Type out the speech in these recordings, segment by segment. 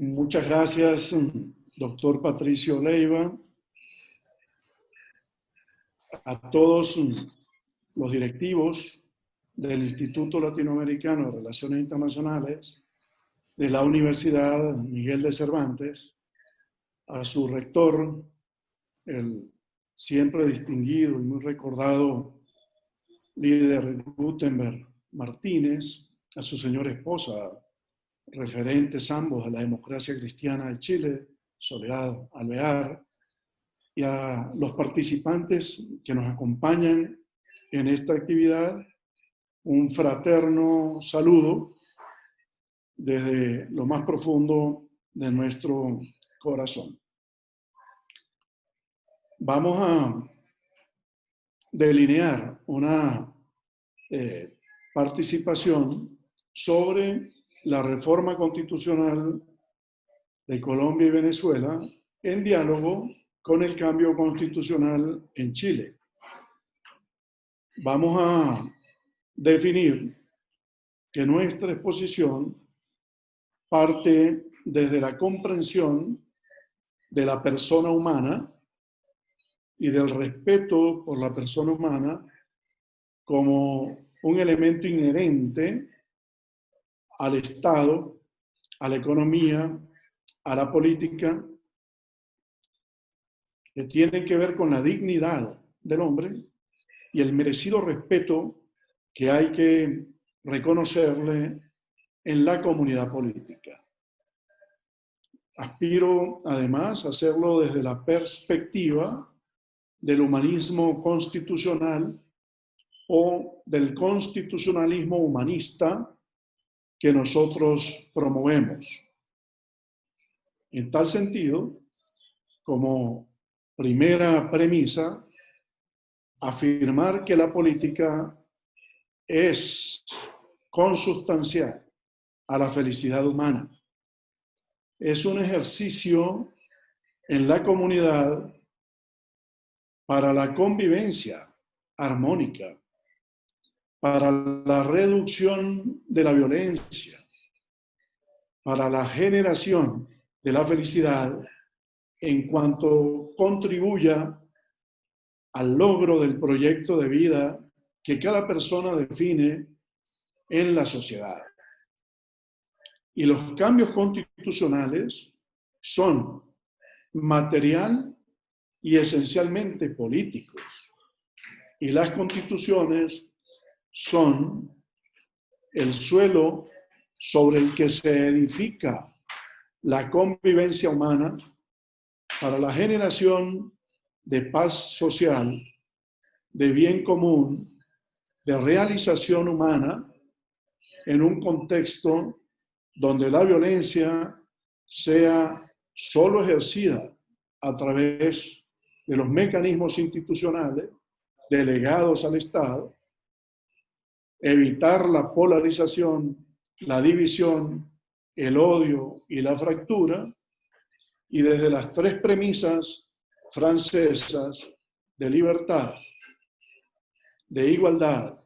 Muchas gracias, doctor Patricio Leiva, a todos los directivos del Instituto Latinoamericano de Relaciones Internacionales, de la Universidad Miguel de Cervantes, a su rector, el siempre distinguido y muy recordado líder Gutenberg Martínez, a su señora esposa, referentes ambos de la democracia cristiana de Chile, Soledad Alvear, y a los participantes que nos acompañan en esta actividad, un fraterno saludo desde lo más profundo de nuestro corazón. Vamos a delinear una participación sobre la reforma constitucional de Colombia y Venezuela en diálogo con el cambio constitucional en Chile. Vamos a definir que nuestra exposición parte desde la comprensión de la persona humana y del respeto por la persona humana como un elemento inherente al Estado, a la economía, a la política, que tienen que ver con la dignidad del hombre y el merecido respeto que hay que reconocerle en la comunidad política. Aspiro, además, a hacerlo desde la perspectiva del humanismo constitucional o del constitucionalismo humanista que nosotros promovemos. En tal sentido, como primera premisa, afirmar que la política es consustancial a la felicidad humana. Es un ejercicio en la comunidad para la convivencia armónica, para la reducción de la violencia, para la generación de la felicidad en cuanto contribuya al logro del proyecto de vida que cada persona define en la sociedad. Y los cambios constitucionales son material y esencialmente políticos. Y las constituciones son el suelo sobre el que se edifica la convivencia humana para la generación de paz social, de bien común, de realización humana en un contexto donde la violencia sea solo ejercida a través de los mecanismos institucionales delegados al Estado, evitar la polarización, la división, el odio y la fractura, y desde las tres premisas francesas de libertad, de igualdad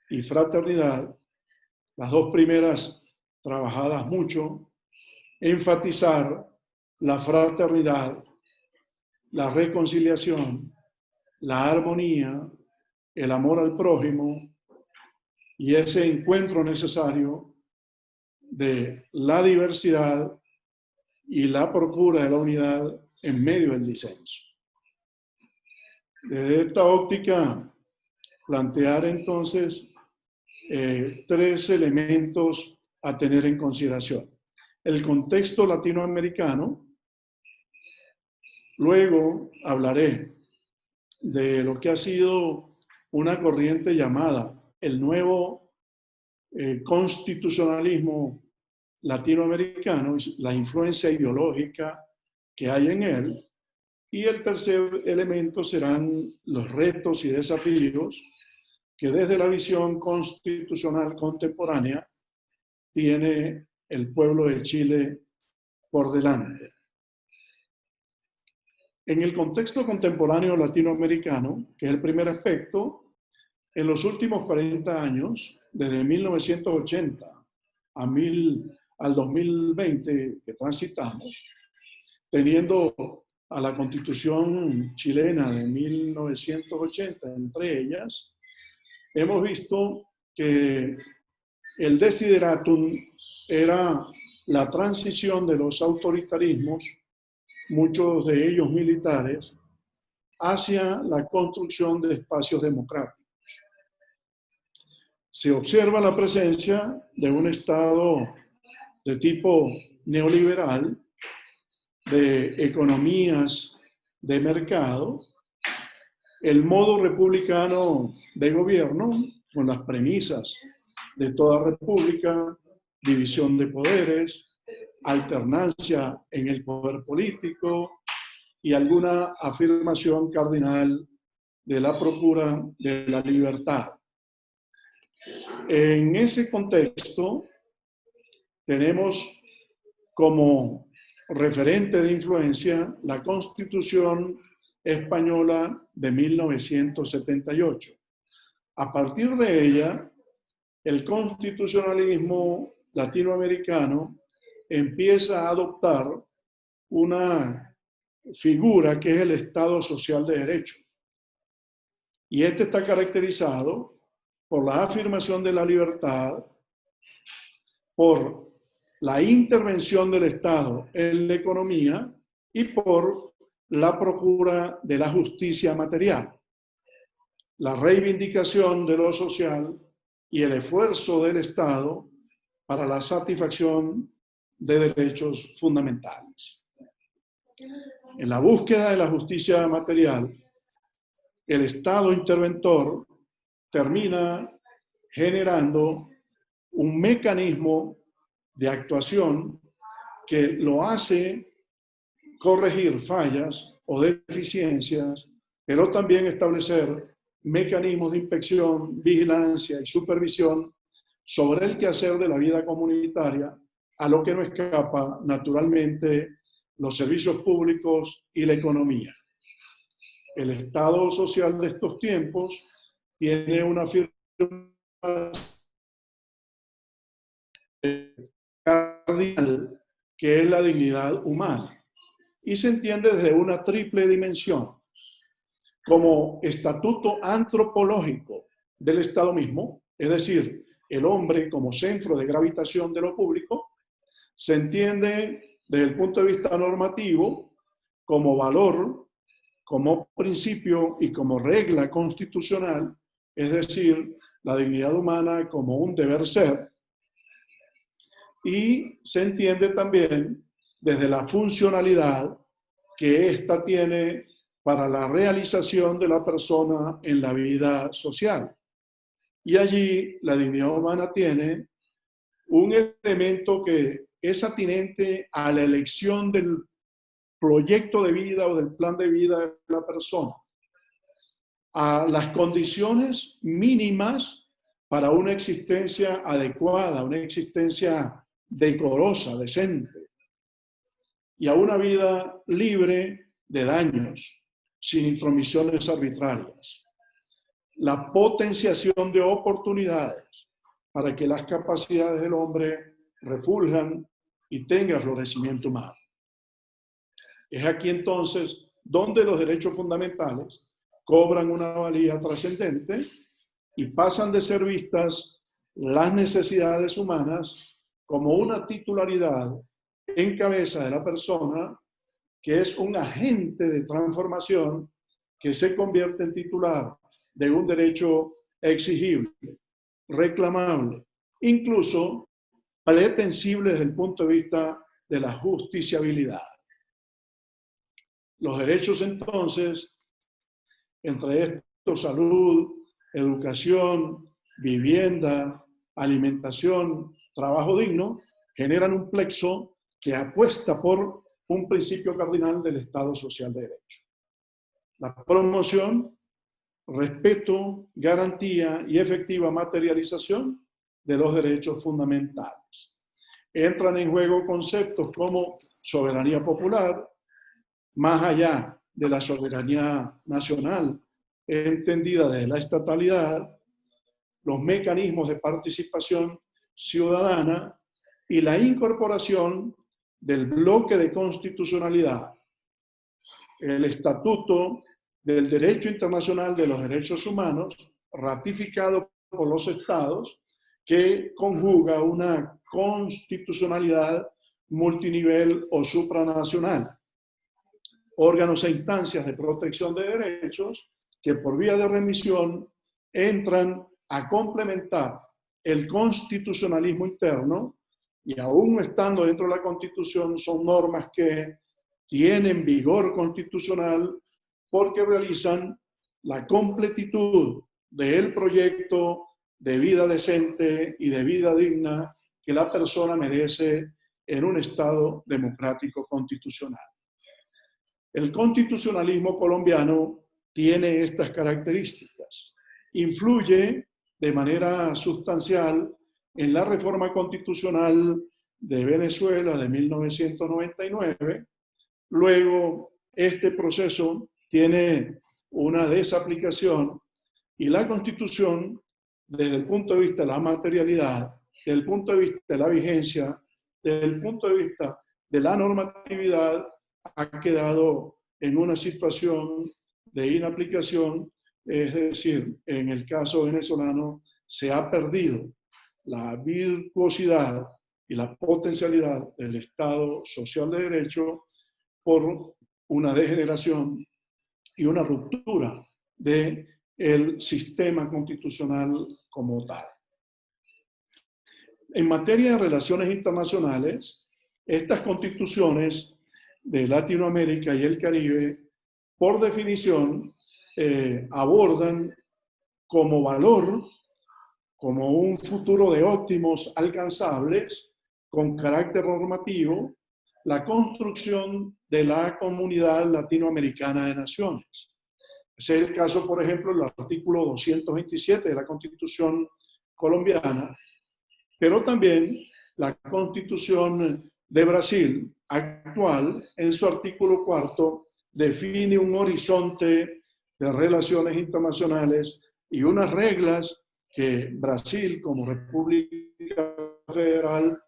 y fraternidad, las dos primeras trabajadas mucho, enfatizar la fraternidad, la reconciliación, la armonía, el amor al prójimo y ese encuentro necesario de la diversidad y la procura de la unidad en medio del disenso. Desde esta óptica, plantear entonces tres elementos a tener en consideración. El contexto latinoamericano, luego hablaré de lo que ha sido una corriente llamada el nuevo constitucionalismo latinoamericano, la influencia ideológica que hay en él, y el tercer elemento serán los retos y desafíos que desde la visión constitucional contemporánea tiene el pueblo de Chile por delante. En el contexto contemporáneo latinoamericano, que es el primer aspecto, en los últimos 40 años, desde 1980 al 2020 que transitamos, teniendo a la Constitución chilena de 1980 entre ellas, hemos visto que el desideratum era la transición de los autoritarismos, muchos de ellos militares, hacia la construcción de espacios democráticos. Se observa la presencia de un Estado de tipo neoliberal, de economías de mercado, el modo republicano de gobierno, con las premisas de toda república, división de poderes, alternancia en el poder político y alguna afirmación cardinal de la procura de la libertad. En ese contexto, tenemos como referente de influencia la Constitución española de 1978. A partir de ella, el constitucionalismo latinoamericano empieza a adoptar una figura que es el Estado Social de Derecho. Y este está caracterizado por la afirmación de la libertad, por la intervención del Estado en la economía y por la procura de la justicia material, la reivindicación de lo social y el esfuerzo del Estado para la satisfacción de derechos fundamentales. En la búsqueda de la justicia material, el Estado interventor termina generando un mecanismo de actuación que lo hace corregir fallas o deficiencias, pero también establecer mecanismos de inspección, vigilancia y supervisión sobre el quehacer de la vida comunitaria, a lo que no escapa naturalmente los servicios públicos y la economía. El Estado social de estos tiempos tiene una firma cardinal que es la dignidad humana y se entiende desde una triple dimensión, como estatuto antropológico del Estado mismo, es decir, el hombre como centro de gravitación de lo público, se entiende desde el punto de vista normativo como valor, como principio y como regla constitucional, es decir, la dignidad humana como un deber ser, y se entiende también desde la funcionalidad que ésta tiene para la realización de la persona en la vida social. Y allí la dignidad humana tiene un elemento que es atinente a la elección del proyecto de vida o del plan de vida de la persona, a las condiciones mínimas para una existencia adecuada, una existencia decorosa, decente, y a una vida libre de daños, sin intromisiones arbitrarias. La potenciación de oportunidades para que las capacidades del hombre refuljan y tengan florecimiento humano. Es aquí entonces donde los derechos fundamentales cobran una valía trascendente y pasan de ser vistas las necesidades humanas como una titularidad en cabeza de la persona, que es un agente de transformación que se convierte en titular de un derecho exigible, reclamable, incluso pretensible desde el punto de vista de la justiciabilidad. Los derechos entonces, entre estos salud, educación, vivienda, alimentación, trabajo digno, generan un plexo que apuesta por un principio cardinal del Estado Social de Derecho. La promoción, respeto, garantía y efectiva materialización de los derechos fundamentales. Entran en juego conceptos como soberanía popular, más allá de la soberanía nacional, entendida desde la estatalidad, los mecanismos de participación ciudadana y la incorporación del bloque de constitucionalidad, el Estatuto del Derecho Internacional de los Derechos Humanos, ratificado por los estados, que conjuga una constitucionalidad multinivel o supranacional. Órganos e instancias de protección de derechos que por vía de remisión entran a complementar el constitucionalismo interno y aún estando dentro de la Constitución son normas que tienen vigor constitucional porque realizan la completitud del proyecto de vida decente y de vida digna que la persona merece en un Estado democrático constitucional. El constitucionalismo colombiano tiene estas características. Influye de manera sustancial en la reforma constitucional de Venezuela de 1999. Luego, este proceso tiene una desaplicación y la Constitución, desde el punto de vista de la materialidad, desde el punto de vista de la vigencia, desde el punto de vista de la normatividad, ha quedado en una situación de inaplicación, es decir, en el caso venezolano se ha perdido la virtuosidad y la potencialidad del Estado social de derecho por una degeneración y una ruptura del sistema constitucional como tal. En materia de relaciones internacionales, estas constituciones de Latinoamérica y el Caribe, por definición, abordan como valor, como un futuro de óptimos alcanzables, con carácter normativo, la construcción de la Comunidad Latinoamericana de Naciones. Ese es el caso, por ejemplo, del artículo 227 de la Constitución colombiana, pero también la Constitución de Brasil actual, en su artículo 4, define un horizonte de relaciones internacionales y unas reglas que Brasil, como República Federal,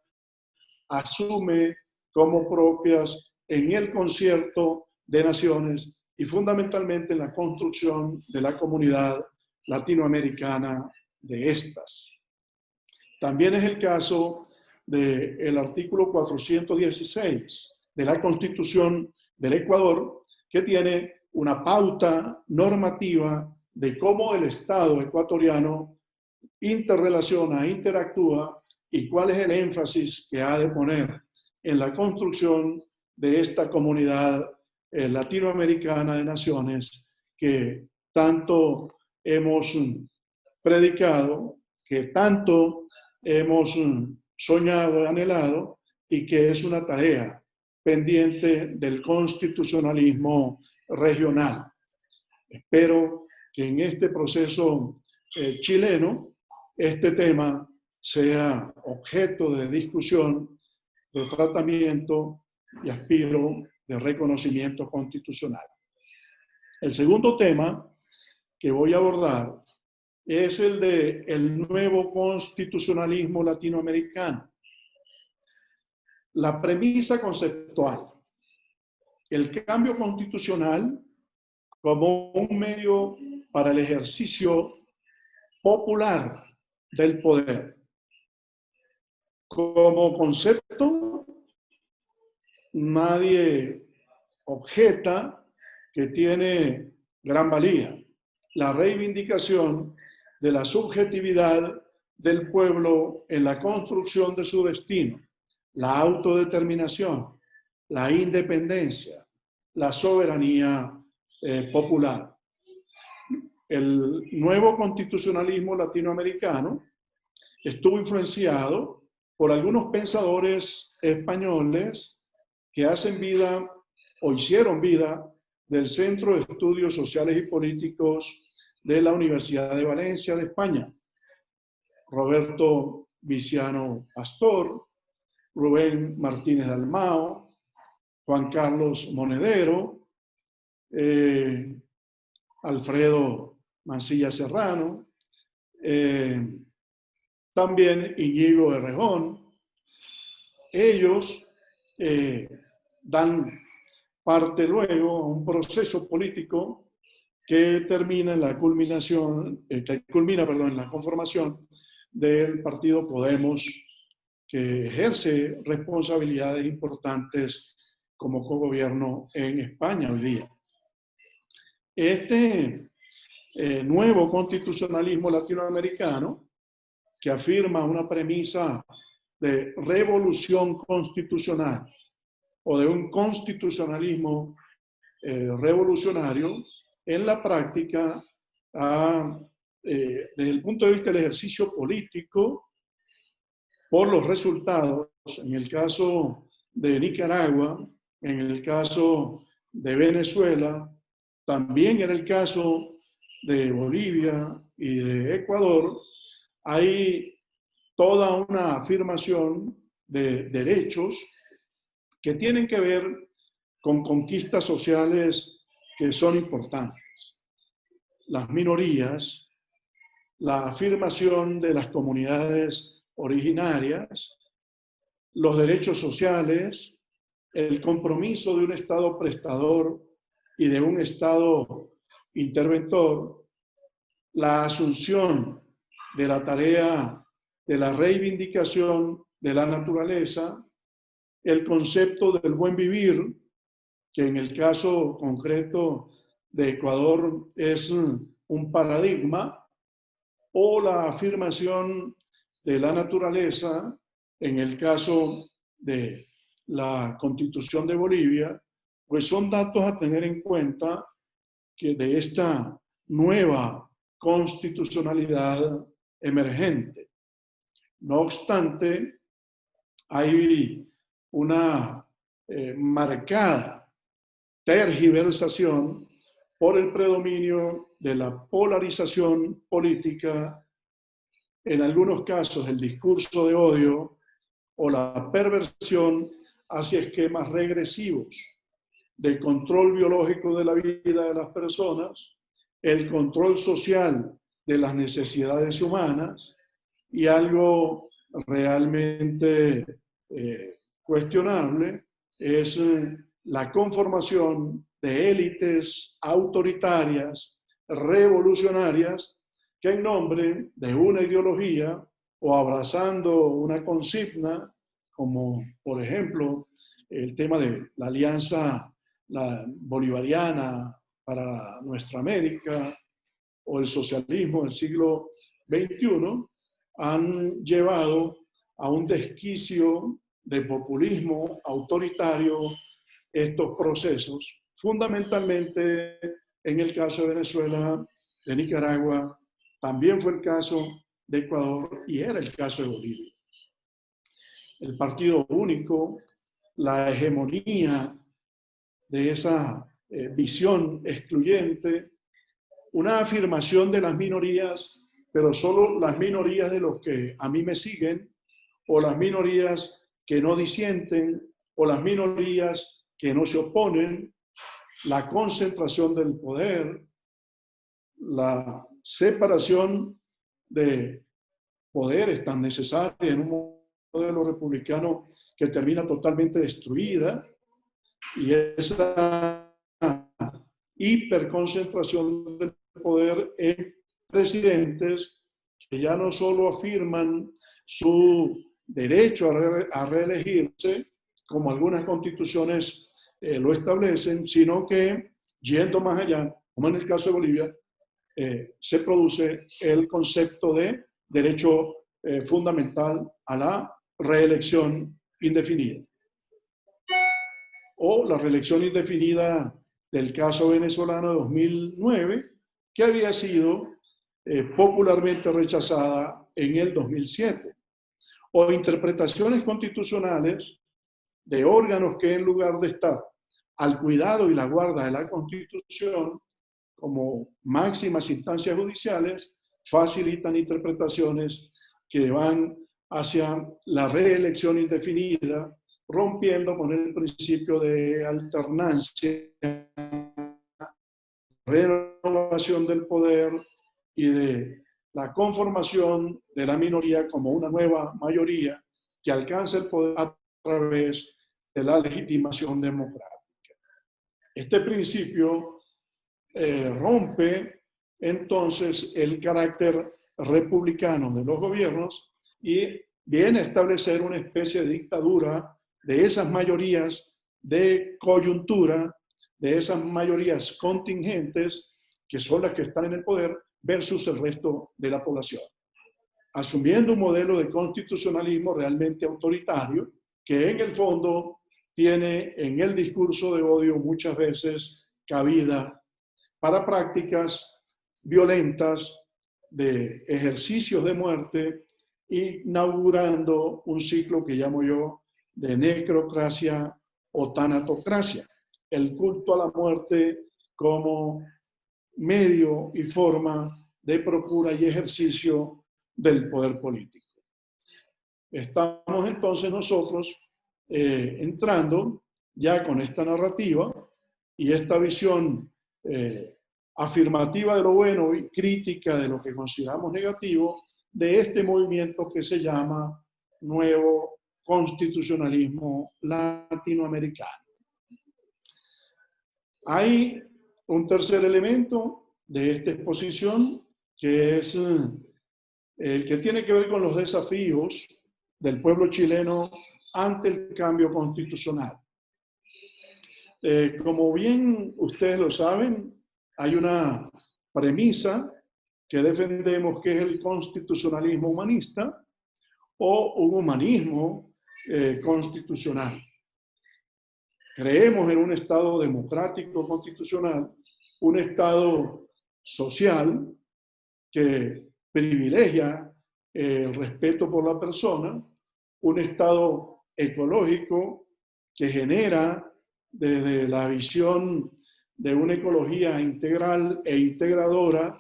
asume como propias en el concierto de naciones y fundamentalmente en la construcción de la comunidad latinoamericana de estas. También es el caso del artículo 416 de la Constitución del Ecuador, que tiene una pauta normativa de cómo el Estado ecuatoriano interrelaciona, interactúa y cuál es el énfasis que ha de poner en la construcción de esta comunidad latinoamericana de naciones que tanto hemos predicado, que tanto hemos soñado y anhelado y que es una tarea pendiente del constitucionalismo regional. Espero que en este proceso chileno este tema sea objeto de discusión, de tratamiento y aspiro de reconocimiento constitucional. El segundo tema que voy a abordar es el de el nuevo constitucionalismo latinoamericano. La premisa conceptual, el cambio constitucional como un medio para el ejercicio popular del poder. Como concepto, nadie objeta que tiene gran valía la reivindicación de la subjetividad del pueblo en la construcción de su destino, la autodeterminación, la independencia, la soberanía popular. El nuevo constitucionalismo latinoamericano estuvo influenciado por algunos pensadores españoles que hacen vida o hicieron vida del Centro de Estudios Sociales y Políticos de la Universidad de Valencia de España. Roberto Viciano Pastor, Rubén Martínez Dalmao, Juan Carlos Monedero, Alfredo Mancilla Serrano, también Íñigo Errejón, ellos dan parte luego a un proceso político que termina en la culminación, en la conformación del partido Podemos, que ejerce responsabilidades importantes como cogobierno en España hoy día. Este nuevo constitucionalismo latinoamericano, que afirma una premisa de revolución constitucional o de un constitucionalismo revolucionario, en la práctica, desde el punto de vista del ejercicio político, por los resultados, en el caso de Nicaragua, en el caso de Venezuela, también en el caso de Bolivia y de Ecuador, hay toda una afirmación de derechos que tienen que ver con conquistas sociales que son importantes. Las minorías, la afirmación de las comunidades originarias, los derechos sociales, el compromiso de un Estado prestador y de un Estado interventor, la asunción de la tarea de la reivindicación de la naturaleza, el concepto del buen vivir, que en el caso concreto de Ecuador es un paradigma, o la afirmación de la naturaleza, en el caso de la Constitución de Bolivia, pues son datos a tener en cuenta que de esta nueva constitucionalidad emergente. No obstante, hay una marcada tergiversación por el predominio de la polarización política, en algunos casos el discurso de odio o la perversión hacia esquemas regresivos de control biológico de la vida de las personas, el control social de las necesidades humanas y algo realmente cuestionable es la conformación de élites autoritarias, revolucionarias, que en nombre de una ideología o abrazando una consigna, como por ejemplo el tema de la alianza bolivariana para nuestra América o el socialismo del siglo XXI, han llevado a un desquicio de populismo autoritario estos procesos, fundamentalmente en el caso de Venezuela, de Nicaragua, también fue el caso de Ecuador y era el caso de Bolivia. El partido único, la hegemonía de esa visión excluyente, una afirmación de las minorías, pero solo las minorías de los que a mí me siguen, o las minorías que no disienten, o las minorías que no se oponen, la concentración del poder, la separación de poderes tan necesaria en un modelo republicano que termina totalmente destruida, y esa hiperconcentración del poder en presidentes que ya no solo afirman su derecho a reelegirse, como algunas constituciones lo establecen, sino que, yendo más allá, como en el caso de Bolivia, se produce el concepto de derecho fundamental a la reelección indefinida. O la reelección indefinida del caso venezolano de 2009, que había sido popularmente rechazada en el 2007. O interpretaciones constitucionales de órganos que, en lugar de estar al cuidado y la guarda de la Constitución como máximas instancias judiciales, facilitan interpretaciones que van hacia la reelección indefinida, rompiendo con el principio de alternancia, renovación del poder y de la conformación de la minoría como una nueva mayoría que alcanza el poder a través de la legitimación democrática. Este principio rompe entonces el carácter republicano de los gobiernos y viene a establecer una especie de dictadura de esas mayorías de coyuntura, de esas mayorías contingentes que son las que están en el poder versus el resto de la población, asumiendo un modelo de constitucionalismo realmente autoritario que en el fondo tiene en el discurso de odio muchas veces cabida para prácticas violentas de ejercicios de muerte, inaugurando un ciclo que llamo yo de necrocracia o tanatocracia, el culto a la muerte como medio y forma de procura y ejercicio del poder político. Estamos entonces nosotros entrando ya con esta narrativa y esta visión afirmativa de lo bueno y crítica de lo que consideramos negativo de este movimiento que se llama Nuevo Constitucionalismo Latinoamericano. Hay un tercer elemento de esta exposición que es el que tiene que ver con los desafíos del pueblo chileno ante el cambio constitucional. Como bien ustedes lo saben, hay una premisa que defendemos que es el constitucionalismo humanista o un humanismo constitucional. Creemos en un Estado democrático constitucional, un Estado social que privilegia el respeto por la persona, un Estado ecológico que genera desde la visión de una ecología integral e integradora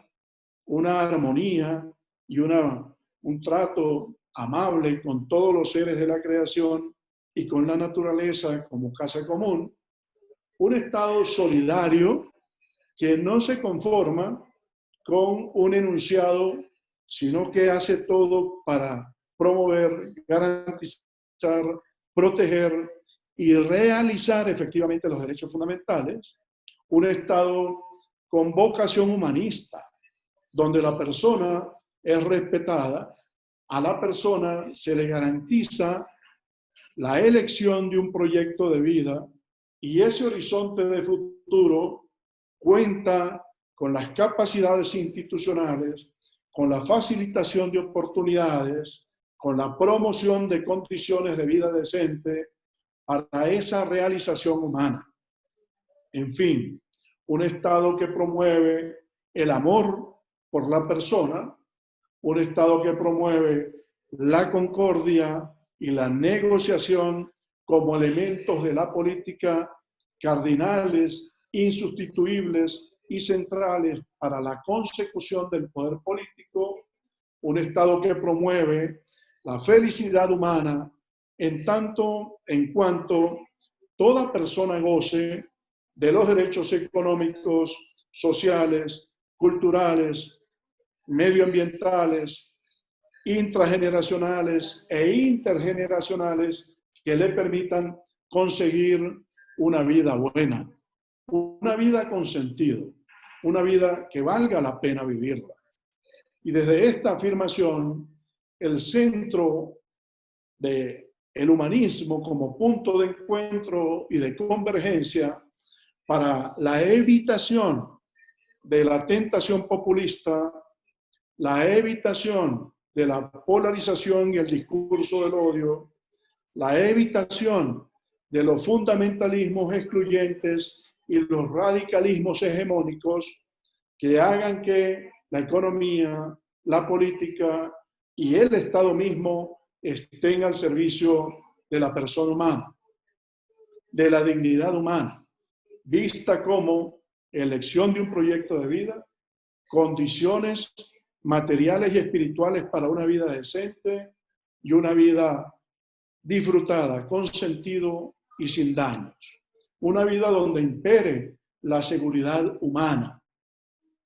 una armonía y un trato amable con todos los seres de la creación y con la naturaleza como casa común, un Estado solidario que no se conforma con un enunciado, sino que hace todo para promover, garantizar, proteger y realizar efectivamente los derechos fundamentales, un Estado con vocación humanista, donde la persona es respetada, a la persona se le garantiza la elección de un proyecto de vida y ese horizonte de futuro cuenta con las capacidades institucionales, con la facilitación de oportunidades, con la promoción de condiciones de vida decente para esa realización humana. En fin, un Estado que promueve el amor por la persona, un Estado que promueve la concordia y la negociación como elementos de la política cardinales, insustituibles y centrales para la consecución del poder político, un Estado que promueve la felicidad humana en tanto en cuanto toda persona goce de los derechos económicos, sociales, culturales, medioambientales, intrageneracionales e intergeneracionales que le permitan conseguir una vida buena, una vida con sentido, una vida que valga la pena vivirla. Y desde esta afirmación, el centro del humanismo como punto de encuentro y de convergencia para la evitación de la tentación populista, la evitación de la polarización y el discurso del odio, la evitación de los fundamentalismos excluyentes y los radicalismos hegemónicos que hagan que la economía, la política y el Estado mismo estén al servicio de la persona humana, de la dignidad humana, vista como elección de un proyecto de vida, condiciones materiales y espirituales para una vida decente y una vida disfrutada, con sentido y sin daños. Una vida donde impere la seguridad humana.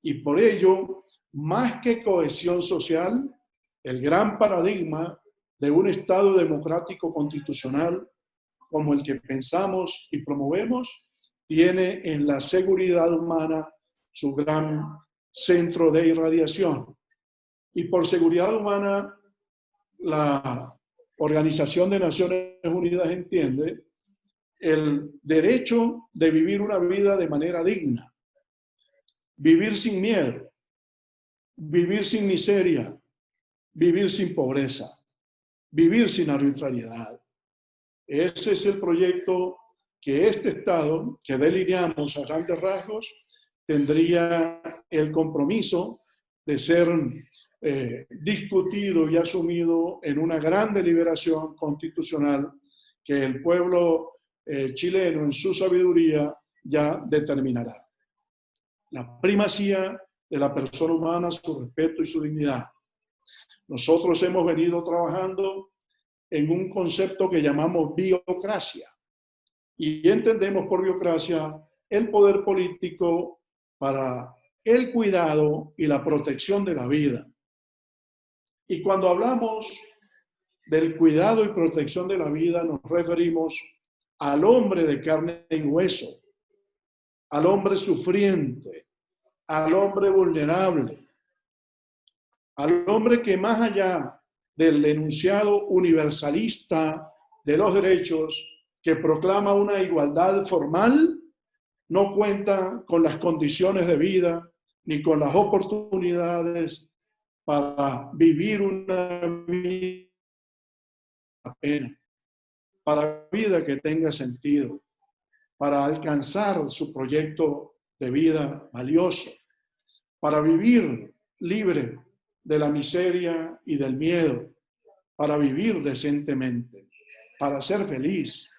Y por ello, más que cohesión social, el gran paradigma de un Estado democrático constitucional como el que pensamos y promovemos, tiene en la seguridad humana su gran centro de irradiación. Y por seguridad humana, la Organización de Naciones Unidas entiende el derecho de vivir una vida de manera digna, vivir sin miedo, vivir sin miseria, vivir sin pobreza, vivir sin arbitrariedad. Ese es el proyecto que este Estado, que delineamos a grandes rasgos, tendría el compromiso de ser discutido y asumido en una gran deliberación constitucional que el pueblo chileno en su sabiduría ya determinará. La primacía de la persona humana, su respeto y su dignidad. Nosotros hemos venido trabajando en un concepto que llamamos biocracia y entendemos por biocracia el poder político para el cuidado y la protección de la vida. Y cuando hablamos del cuidado y protección de la vida, nos referimos al hombre de carne y hueso, al hombre sufriente, al hombre vulnerable, al hombre que más allá del enunciado universalista de los derechos que proclama una igualdad formal, no cuenta con las condiciones de vida ni con las oportunidades para vivir una vida plena, para una vida que tenga sentido, para alcanzar su proyecto de vida valioso, para vivir libre de la miseria y del miedo, para vivir decentemente, para ser feliz.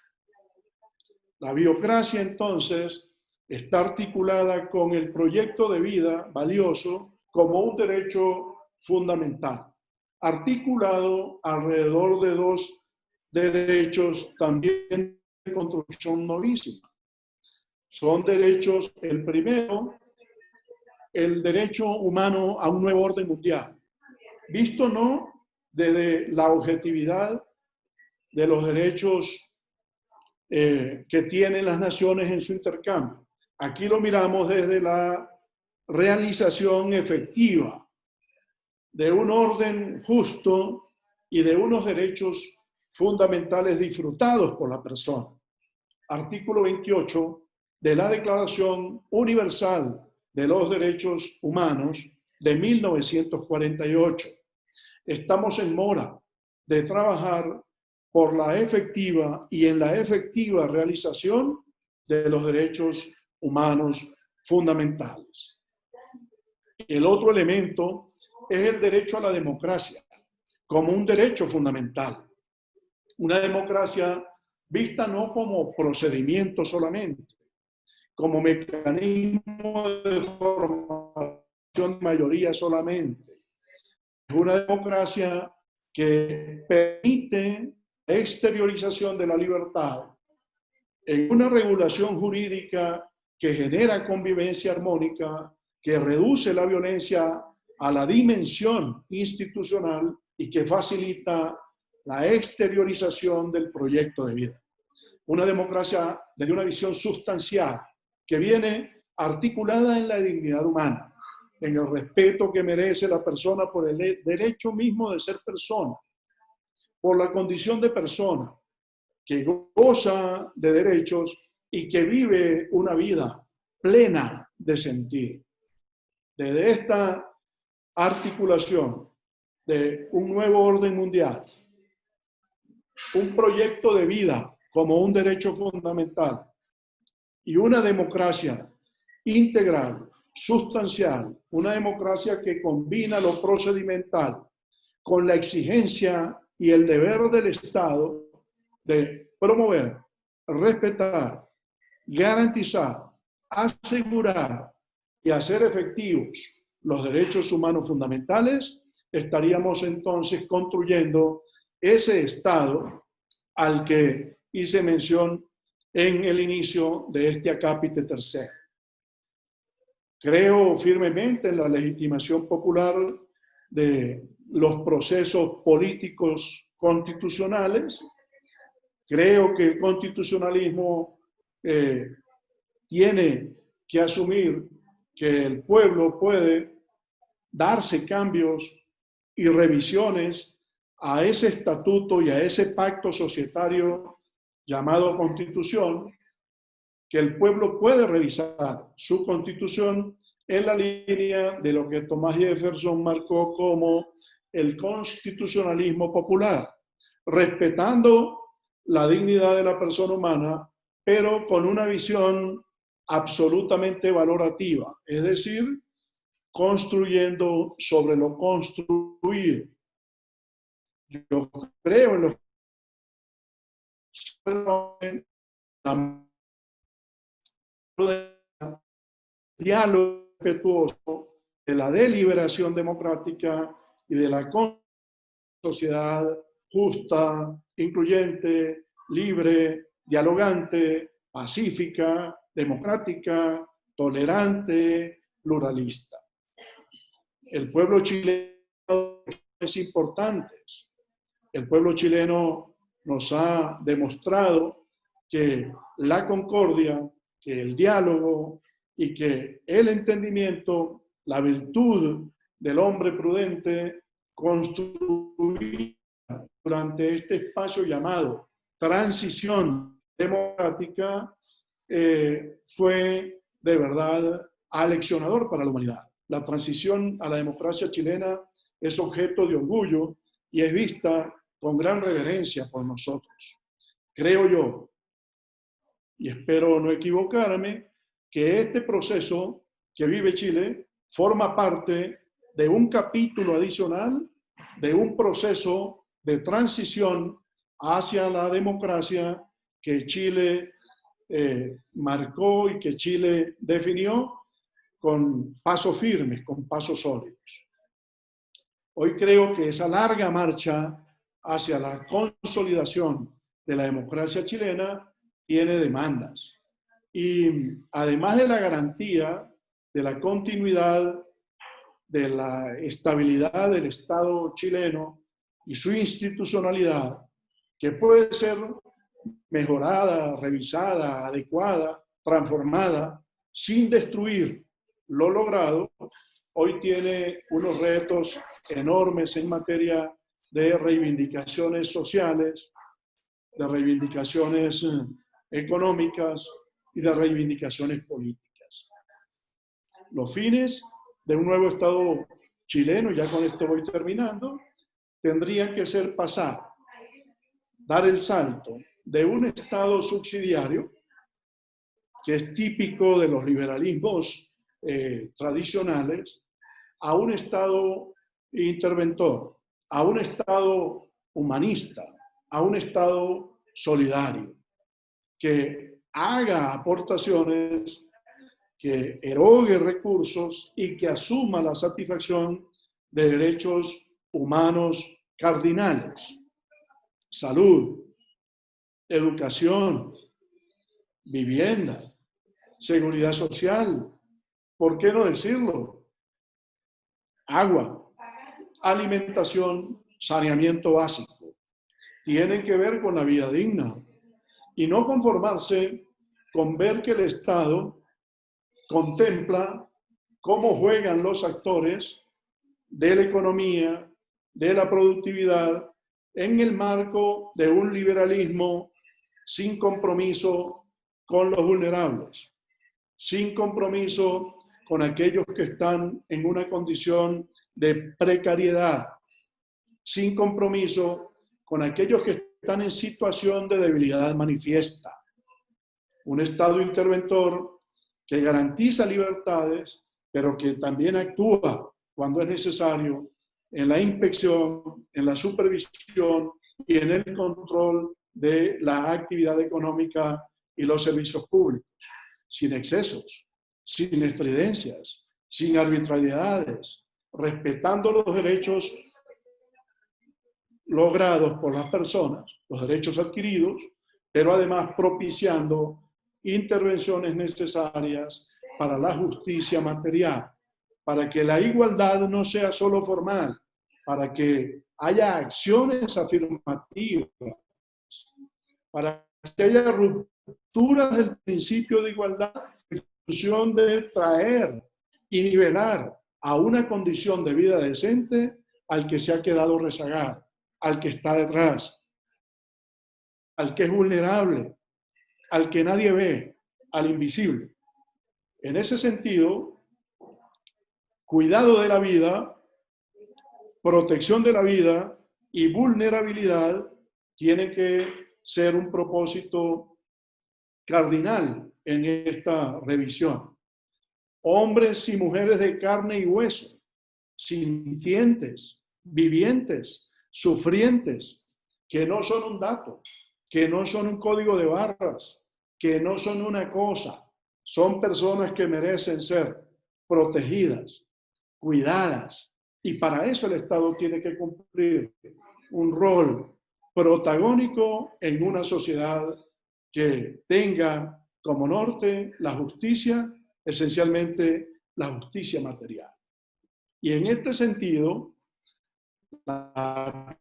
La biocracia, entonces, está articulada con el proyecto de vida valioso como un derecho fundamental, articulado alrededor de dos derechos también de construcción novísima. Son derechos, el primero, el derecho humano a un nuevo orden mundial, visto no desde la objetividad de los derechos que tienen las naciones en su intercambio. Aquí lo miramos desde la realización efectiva de un orden justo y de unos derechos fundamentales disfrutados por la persona. Artículo 28 de la Declaración Universal de los Derechos Humanos de 1948. Estamos en mora de trabajar por la efectiva y en la efectiva realización de los derechos humanos fundamentales. El otro elemento es el derecho a la democracia como un derecho fundamental. Una democracia vista no como procedimiento solamente, como mecanismo de formación de mayoría solamente. Es una democracia que permite la exteriorización de la libertad en una regulación jurídica que genera convivencia armónica, que reduce la violencia a la dimensión institucional y que facilita la exteriorización del proyecto de vida. Una democracia desde una visión sustancial que viene articulada en la dignidad humana, en el respeto que merece la persona por el derecho mismo de ser persona, por la condición de persona, que goza de derechos y que vive una vida plena de sentido. Desde esta articulación de un nuevo orden mundial, un proyecto de vida como un derecho fundamental y una democracia integral, sustancial, una democracia que combina lo procedimental con la exigencia y el deber del Estado de promover, respetar, garantizar, asegurar y hacer efectivos los derechos humanos fundamentales, estaríamos entonces construyendo ese Estado al que hice mención en el inicio de este acápite tercero. Creo firmemente en la legitimación popular de los procesos políticos constitucionales Creo que el constitucionalismo tiene que asumir que el pueblo puede darse cambios y revisiones a ese estatuto y a ese pacto societario llamado Constitución, que el pueblo puede revisar su Constitución en la línea de lo que Thomas Jefferson marcó como el constitucionalismo popular, respetando la dignidad de la persona humana, pero con una visión absolutamente valorativa, es decir, construyendo sobre lo construido. Yo creo en los diálogo respetuoso de la deliberación democrática y de la sociedad justa, incluyente, libre, dialogante, pacífica, democrática, tolerante, pluralista. El pueblo chileno es importante. El pueblo chileno nos ha demostrado que la concordia, que el diálogo y que el entendimiento, la virtud del hombre prudente construida durante este espacio llamado transición democrática fue de verdad aleccionador para la humanidad. La transición a la democracia chilena es objeto de orgullo y es vista con gran reverencia por nosotros. Creo yo, y espero no equivocarme, que este proceso que vive Chile forma parte de un capítulo adicional de un proceso de transición hacia la democracia que Chile marcó y que Chile definió con pasos firmes, con pasos sólidos. Hoy creo que esa larga marcha hacia la consolidación de la democracia chilena tiene demandas. Y además de la garantía de la continuidad, de la estabilidad del Estado chileno y su institucionalidad, que puede ser mejorada, revisada, adecuada, transformada, sin destruir lo logrado, hoy tiene unos retos enormes en materia de reivindicaciones sociales, de reivindicaciones económicas y de reivindicaciones políticas. Los fines de un nuevo Estado chileno, ya con esto voy terminando, tendrían que ser dar el salto de un Estado subsidiario, que es típico de los liberalismos tradicionales, a un Estado interventor, a un Estado humanista, a un Estado solidario, que haga aportaciones, que erogue recursos y que asuma la satisfacción de derechos humanos cardinales: salud, educación, vivienda, seguridad social, ¿por qué no decirlo? Agua, alimentación, saneamiento básico. Tienen que ver con la vida digna y no conformarse con ver que el Estado contempla cómo juegan los actores de la economía, de la productividad, en el marco de un liberalismo sin compromiso con los vulnerables, sin compromiso con aquellos que están en una condición de precariedad, sin compromiso con aquellos que están en situación de debilidad manifiesta. Un Estado interventor que garantiza libertades, pero que también actúa cuando es necesario en la inspección, en la supervisión y en el control de la actividad económica y los servicios públicos, sin excesos, sin estridencias, sin arbitrariedades, respetando los derechos logrados por las personas, los derechos adquiridos, pero además propiciando intervenciones necesarias para la justicia material, para que la igualdad no sea solo formal, para que haya acciones afirmativas, para que haya rupturas del principio de igualdad en función de traer y nivelar a una condición de vida decente al que se ha quedado rezagado, al que está detrás, al que es vulnerable, al que nadie ve, al invisible. En ese sentido, cuidado de la vida, protección de la vida y vulnerabilidad tienen que ser un propósito cardinal en esta revisión. Hombres y mujeres de carne y hueso, sintientes, vivientes, sufrientes, que no son un dato, que no son un código de barras, que no son una cosa, son personas que merecen ser protegidas, cuidadas, y para eso el Estado tiene que cumplir un rol protagónico en una sociedad que tenga como norte la justicia, esencialmente la justicia material. Y en este sentido, la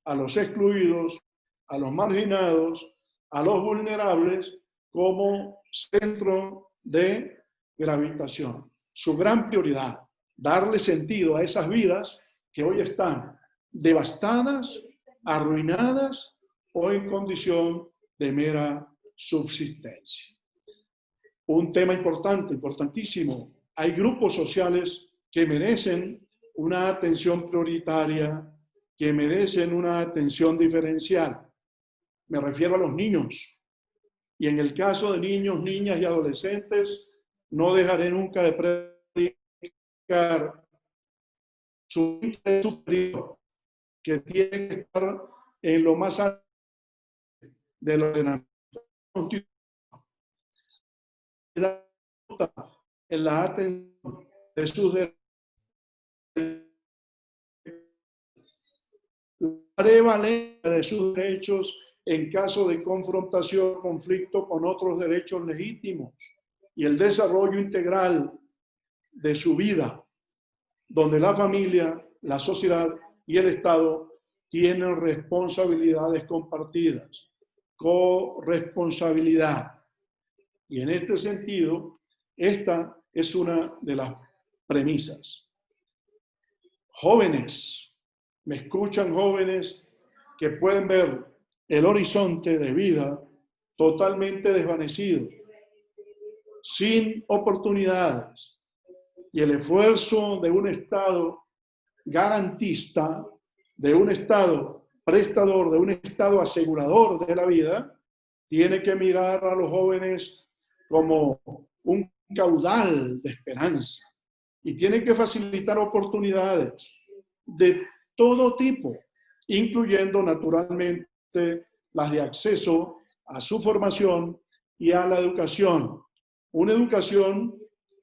a los excluidos, a los marginados, a los vulnerables como centro de gravitación. Su gran prioridad, darle sentido a esas vidas que hoy están devastadas, arruinadas o en condición de mera subsistencia. Un tema importante, importantísimo. Hay grupos sociales que merecen una atención prioritaria, que merecen una atención diferencial. Me refiero a los niños. Y en el caso de niños, niñas y adolescentes, no dejaré nunca de predicar su interés superior, que tiene que estar en lo más alto del ordenamiento constitucional, en la atención de sus derechos, la prevalencia de sus derechos en caso de confrontación o conflicto con otros derechos legítimos y el desarrollo integral de su vida, donde la familia, la sociedad y el Estado tienen responsabilidades compartidas, corresponsabilidad. Y en este sentido, esta es una de las premisas. Jóvenes, me escuchan jóvenes que pueden ver el horizonte de vida totalmente desvanecido, sin oportunidades, y el esfuerzo de un Estado garantista, de un Estado prestador, de un Estado asegurador de la vida, tiene que mirar a los jóvenes como un caudal de esperanza y tiene que facilitar oportunidades de todo tipo, incluyendo naturalmente las de acceso a su formación y a la educación. Una educación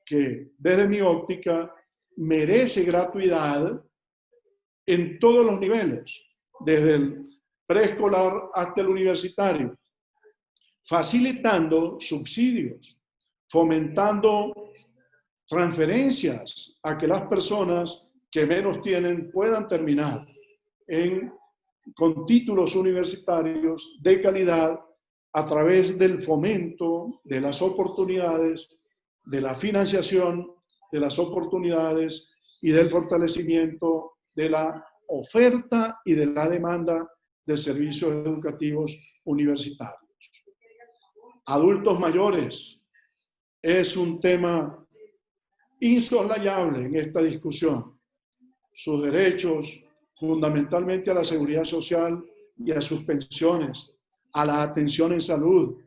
que, desde mi óptica, merece gratuidad en todos los niveles, desde el preescolar hasta el universitario, facilitando subsidios, fomentando transferencias a que las personas que menos tienen puedan terminar con títulos universitarios de calidad a través del fomento de las oportunidades, de la financiación de las oportunidades y del fortalecimiento de la oferta y de la demanda de servicios educativos universitarios. Adultos mayores es un tema insoslayable en esta discusión. Sus derechos, fundamentalmente a la seguridad social y a sus pensiones, a la atención en salud.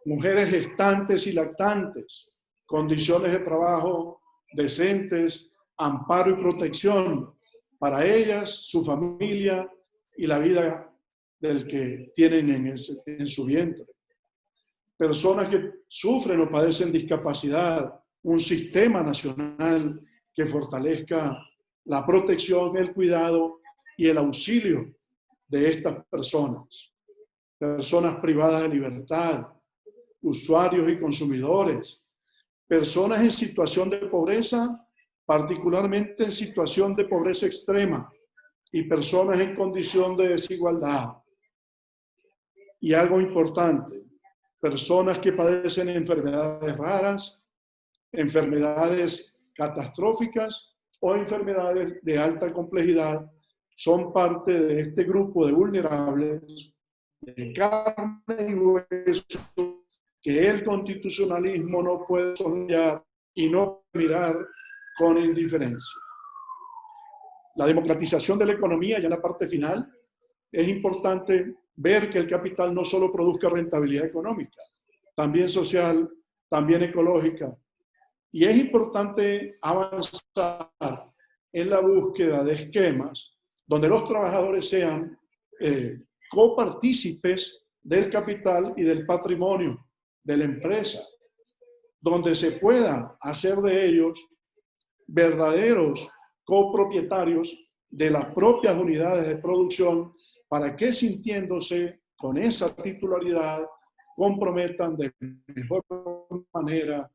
Mujeres gestantes y lactantes, condiciones de trabajo decentes, amparo y protección para ellas, su familia y la vida del que tienen en su vientre. Personas que sufren o padecen discapacidad, un sistema nacional que fortalezca la protección, el cuidado y el auxilio de estas personas. Personas privadas de libertad, usuarios y consumidores, personas en situación de pobreza particularmente en situación de pobreza extrema y personas en condición de desigualdad. Y algo importante, personas que padecen enfermedades raras, enfermedades catastróficas o enfermedades de alta complejidad son parte de este grupo de vulnerables de carne y hueso que el constitucionalismo no puede soñar y no mirar con indiferencia. La democratización de la economía, ya en la parte final, es importante ver que el capital no solo produzca rentabilidad económica, también social, también ecológica. Y es importante avanzar en la búsqueda de esquemas donde los trabajadores sean copartícipes del capital y del patrimonio de la empresa, donde se pueda hacer de ellos verdaderos copropietarios de las propias unidades de producción para que, sintiéndose con esa titularidad, comprometan de mejor manera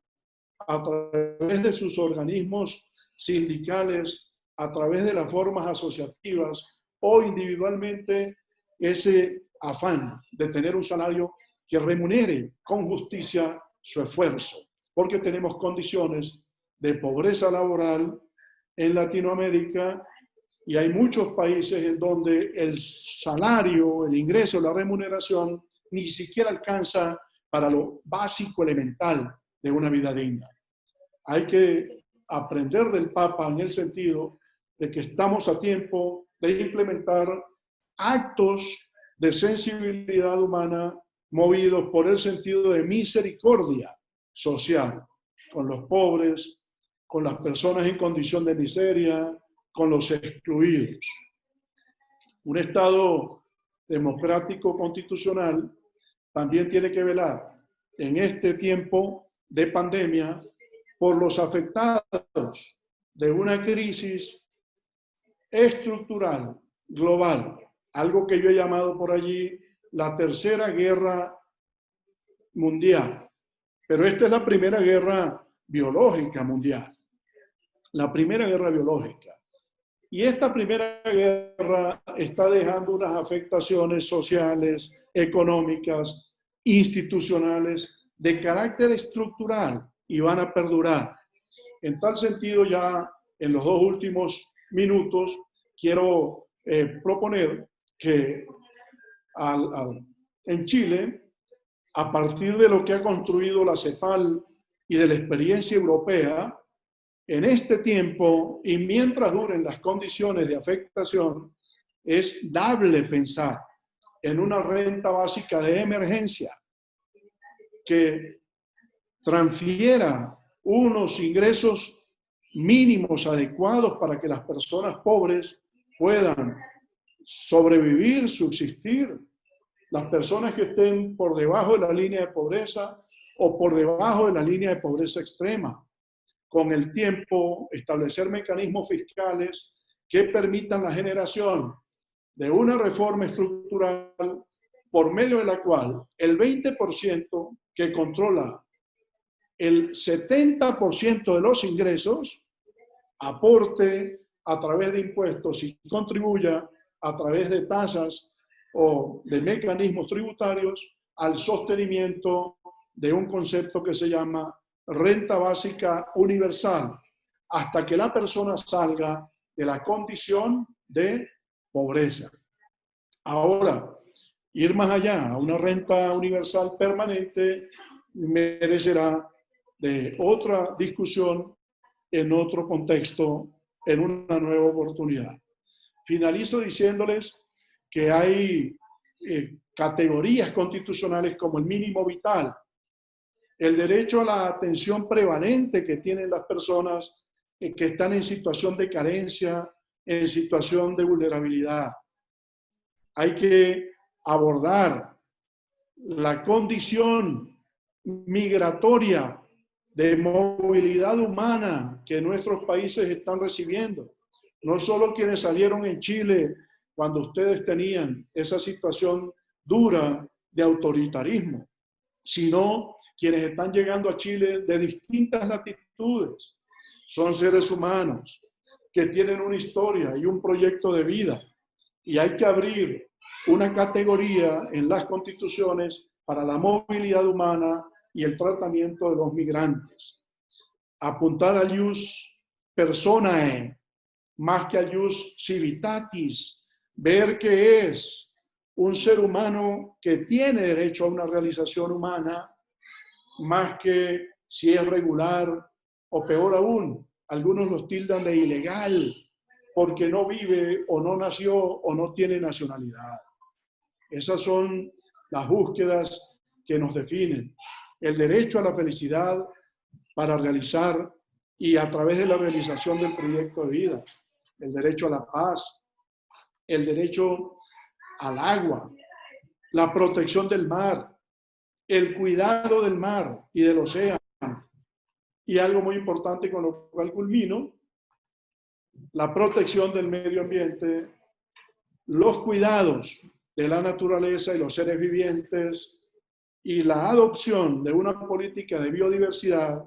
a través de sus organismos sindicales, a través de las formas asociativas o individualmente, ese afán de tener un salario que remunere con justicia su esfuerzo, porque tenemos condiciones de pobreza laboral en Latinoamérica y hay muchos países en donde el salario, el ingreso, la remuneración ni siquiera alcanza para lo básico elemental de una vida digna. Hay que aprender del Papa en el sentido de que estamos a tiempo de implementar actos de sensibilidad humana movidos por el sentido de misericordia social con los pobres, con las personas en condición de miseria, con los excluidos. Un Estado democrático constitucional también tiene que velar en este tiempo de pandemia por los afectados de una crisis estructural, global, algo que yo he llamado por allí la tercera guerra mundial. Pero esta es la primera guerra biológica mundial, la primera guerra biológica. Y esta primera guerra está dejando unas afectaciones sociales, económicas, institucionales, de carácter estructural y van a perdurar. En tal sentido, ya en los 2 últimos minutos, quiero proponer que en Chile, a partir de lo que ha construido la CEPAL y de la experiencia europea, en este tiempo y mientras duren las condiciones de afectación, es dable pensar en una renta básica de emergencia que transfiera unos ingresos mínimos adecuados para que las personas pobres puedan sobrevivir, subsistir. Las personas que estén por debajo de la línea de pobreza o por debajo de la línea de pobreza extrema. Con el tiempo, establecer mecanismos fiscales que permitan la generación de una reforma estructural por medio de la cual el 20% que controla el 70% de los ingresos aporte a través de impuestos y contribuya a través de tasas o de mecanismos tributarios al sostenimiento de un concepto que se llama renta básica universal, hasta que la persona salga de la condición de pobreza. Ahora, ir más allá a una renta universal permanente merecerá de otra discusión en otro contexto, en una nueva oportunidad. Finalizo diciéndoles que hay categorías constitucionales como el mínimo vital, el derecho a la atención prevalente que tienen las personas que están en situación de carencia, en situación de vulnerabilidad. Hay que abordar la condición migratoria de movilidad humana que nuestros países están recibiendo. No solo quienes salieron en Chile cuando ustedes tenían esa situación dura de autoritarismo, sino quienes están llegando a Chile de distintas latitudes son seres humanos que tienen una historia y un proyecto de vida. Y hay que abrir una categoría en las constituciones para la movilidad humana y el tratamiento de los migrantes. Apuntar al ius personae, más que al ius civitatis, ver que es un ser humano que tiene derecho a una realización humana, más que si es regular o peor aún, algunos los tildan de ilegal porque no vive o no nació o no tiene nacionalidad. Esas son las búsquedas que nos definen. El derecho a la felicidad para realizar y a través de la realización del proyecto de vida. El derecho a la paz, el derecho al agua, la protección del mar, el cuidado del mar y del océano. Y algo muy importante con lo cual culmino, la protección del medio ambiente, los cuidados de la naturaleza y los seres vivientes y la adopción de una política de biodiversidad,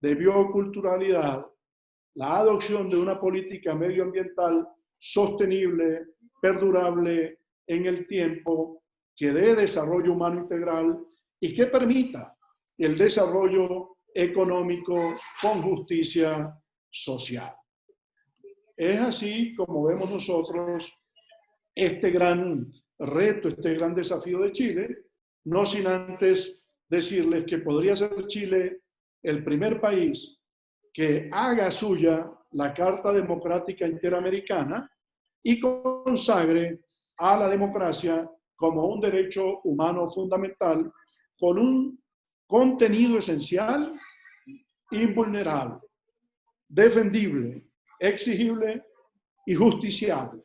de bioculturalidad, la adopción de una política medioambiental sostenible, perdurable en el tiempo, que dé desarrollo humano integral y que permita el desarrollo económico con justicia social. Es así como vemos nosotros este gran reto, este gran desafío de Chile, no sin antes decirles que podría ser Chile el primer país que haga suya la Carta Democrática Interamericana y consagre a la democracia como un derecho humano fundamental con un contenido esencial, invulnerable, defendible, exigible y justiciable,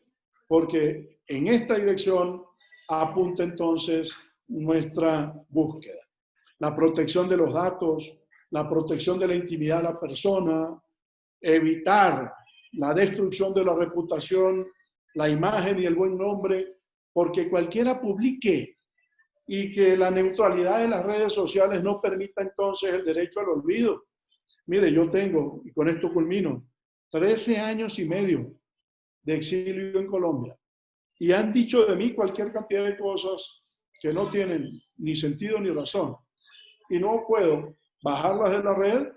porque en esta dirección apunta entonces nuestra búsqueda. La protección de los datos, la protección de la intimidad de la persona, evitar la destrucción de la reputación, la imagen y el buen nombre, porque cualquiera publique y que la neutralidad de las redes sociales no permita entonces el derecho al olvido. Mire, yo tengo, y con esto culmino, 13 años y medio de exilio en Colombia y han dicho de mí cualquier cantidad de cosas que no tienen ni sentido ni razón. Y no puedo bajarlas de la red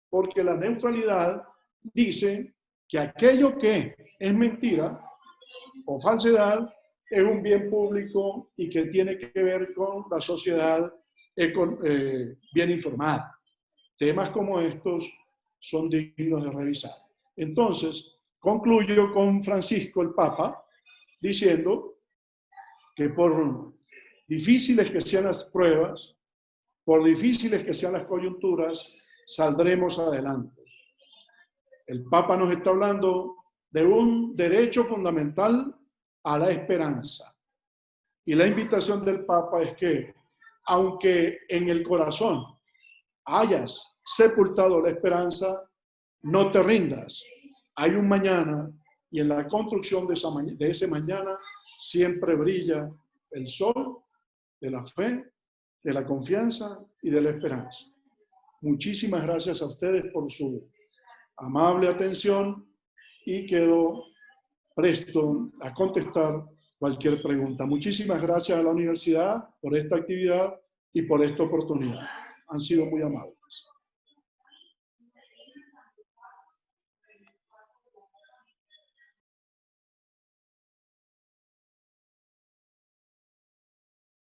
porque la neutralidad dice que aquello que es mentira o falsedad es un bien público y que tiene que ver con la sociedad bien informada. Temas como estos son dignos de revisar. Entonces, concluyo con Francisco el Papa diciendo que por difíciles que sean las pruebas, por difíciles que sean las coyunturas, saldremos adelante. El Papa nos está hablando de un derecho fundamental a la esperanza. Y la invitación del Papa es que, aunque en el corazón hayas sepultado la esperanza, no te rindas. Hay un mañana y en la construcción de ese mañana siempre brilla el sol de la fe, de la confianza y de la esperanza. Muchísimas gracias a ustedes por su amable atención y quedo presto a contestar cualquier pregunta. Muchísimas gracias a la universidad por esta actividad y por esta oportunidad. Han sido muy amables.